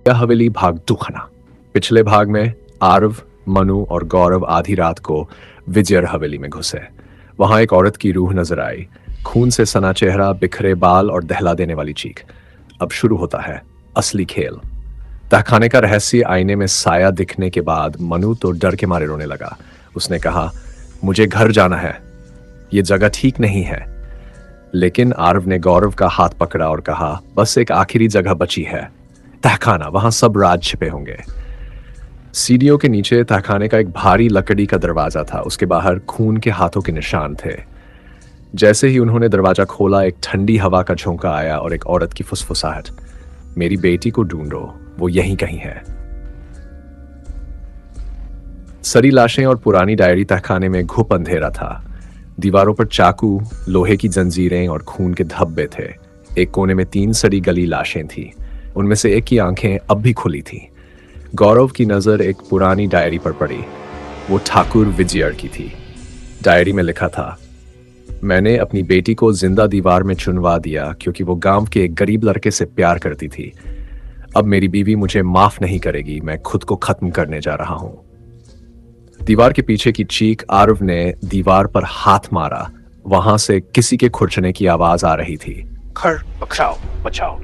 यह हवेली भाग 2 खाना। पिछले भाग में आरव, मनु और गौरव आधी रात को विजयर हवेली में घुसे। वहां एक औरत की रूह नजर आई, खून से सना चेहरा, बिखरे बाल और दहला देने वाली चीख। अब शुरू होता है असली खेल। तहखाने का रहस्य आईने में साया दिखने के बाद मनु तो डर के मारे रोने लगा। उसने कहा, मुझे घर जाना है, ये जगह ठीक नहीं है। लेकिन आरव ने गौरव का हाथ पकड़ा और कहा, बस एक आखिरी जगह बची है, तहखाना, वहां सब राज छिपे होंगे। सीढ़ियों के नीचे तहखाने का एक भारी लकड़ी का दरवाजा था। उसके बाहर खून के हाथों के निशान थे। जैसे ही उन्होंने दरवाजा खोला, एक ठंडी हवा का झोंका आया और एक औरत की फुसफुसाहट, मेरी बेटी को ढूंढो, वो यहीं कहीं है। सड़ी लाशें और पुरानी डायरी तहखाने में घुप अंधेरा था। दीवारों पर चाकू, लोहे की जंजीरें और खून के धब्बे थे। एक कोने में 3 सड़ी गली लाशें थी। उनमें से एक की आंखें अब भी खुली थीं। गौरव की नजर एक पुरानी डायरी पर पड़ी। वो ठाकुर विजयर की थी। डायरी में लिखा था, मैंने अपनी बेटी को जिंदा दीवार में चुनवा दिया क्योंकि वो गांव के एक गरीब लड़के से प्यार करती थी। अब मेरी बीवी मुझे माफ नहीं करेगी, मैं खुद को खत्म करने जा रहा हूं। दीवार के पीछे की चीख। आरव ने दीवार पर हाथ मारा। वहां से किसी के खुरचने की आवाज आ रही थी। खर बचाओ बचाओ।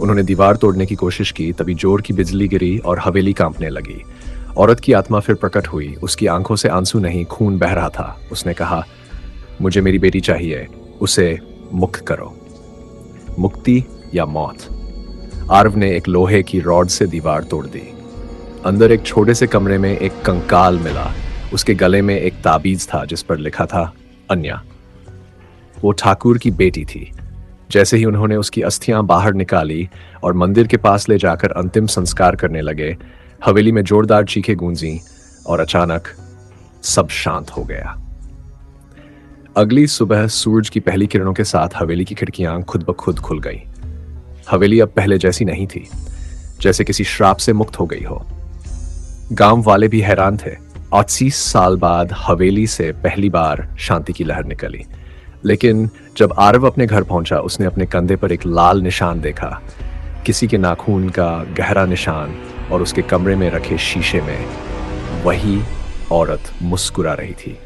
उन्होंने दीवार तोड़ने की कोशिश की, तभी जोर की बिजली गिरी और हवेली कांपने लगी। औरत की आत्मा फिर प्रकट हुई। उसकी आंखों से आंसू नहीं, खून बह रहा था। उसने कहा, मुझे मेरी बेटी चाहिए, उसे मुक्त करो। मुक्ति या मौत? आरव ने एक लोहे की रॉड से दीवार तोड़ दी। अंदर एक छोटे से कमरे में एक कंकाल मिला। उसके गले में एक ताबीज था जिस पर लिखा था अन्या। वो ठाकुर की बेटी थी। जैसे ही उन्होंने उसकी अस्थियां बाहर निकाली और मंदिर के पास ले जाकर अंतिम संस्कार करने लगे, हवेली में जोरदार चीखें गूंजी और अचानक सब शांत हो गया। अगली सुबह सूरज की पहली किरणों के साथ हवेली की खिड़कियां खुद ब खुद खुल गई। हवेली अब पहले जैसी नहीं थी, जैसे किसी श्राप से मुक्त हो गई हो। गांव वाले भी हैरान थे। 80 साल बाद हवेली से पहली बार शांति की लहर निकली। लेकिन जब आरव अपने घर पहुंचा, उसने अपने कंधे पर एक लाल निशान देखा, किसी के नाखून का गहरा निशान, और उसके कमरे में रखे शीशे में वही औरत मुस्कुरा रही थी।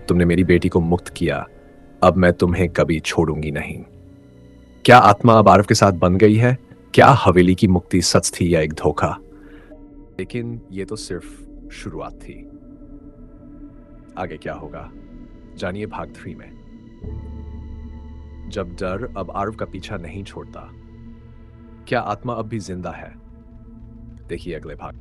तुमने मेरी बेटी को मुक्त किया, अब मैं तुम्हें कभी छोड़ूंगी नहीं। क्या आत्मा अब आरव के साथ बन गई है? क्या हवेली की मुक्ति सच थी या एक धोखा? लेकिन ये तो सिर्फ शुरुआत थी। आगे क्या होगा, जानिए भाग 3 में। जब डर अब आरव का पीछा नहीं छोड़ता, क्या आत्मा अब भी जिंदा है? देखिए अगले भाग।